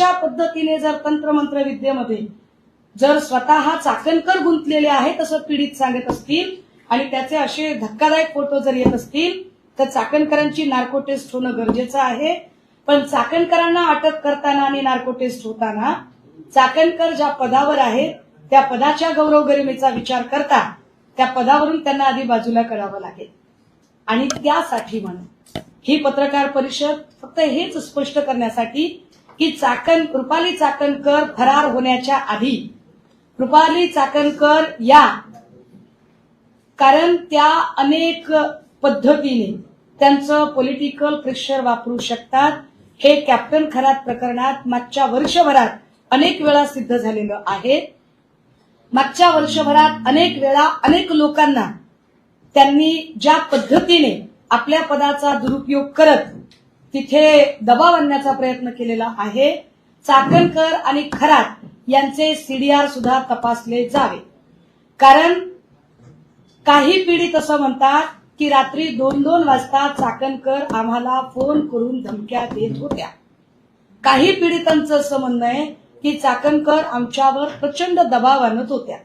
अशा पद्धतीने जर तंत्रमंत्र विद्येमध्ये जर स्वतः चाकणकर गुंतलेले आहेत असं पीडित सांगत असतील आणि त्याचे असे धक्कादायक फोटो जर येत असतील तर चाकणकरांची नार्को टेस्ट होणं गरजेचं आहे। पण चाकणकरांना अटक करताना आणि नार्को टेस्ट होताना चाकणकर ज्या पदावर आहेत त्या पदाच्या गौरव गरिमेचा विचार करता त्या पदावरून त्यांना आधी बाजूला करावं लागेल। आणि त्यासाठी म्हणून ही पत्रकार परिषद फक्त हेच स्पष्ट करण्यासाठी की रुपाली चाकणकर फरार होण्याच्या आधी रुपाली चाकणकर या कारण त्या अनेक पद्धतीने त्यांचं पॉलिटिकल प्रेशर वापरू शकतात हे कॅप्टन खरात प्रकरणात मागच्या वर्षभरात अनेक वेळा सिद्ध झालेलं आहे। मागच्या वर्षभरात अनेक वेळा अनेक लोकांना त्यांनी ज्या पद्धतीने आपल्या पदाचा दुरुपयोग करत तिथे दबाव आणण्याचा प्रयत्न केलेला आहे। चाकणकर आणि खरात यांचे सीडीआर सुद्धा तपासले जावे। कारण काही पीडित असं म्हणतात की रात्री 2-2 वाजता चाकणकर आम्हाला फोन करून धमक्या देत होत्या। काही पीडितांचं असं म्हणणं आहे की चाकणकर आमच्यावर प्रचंड दबाव आणत होत्या।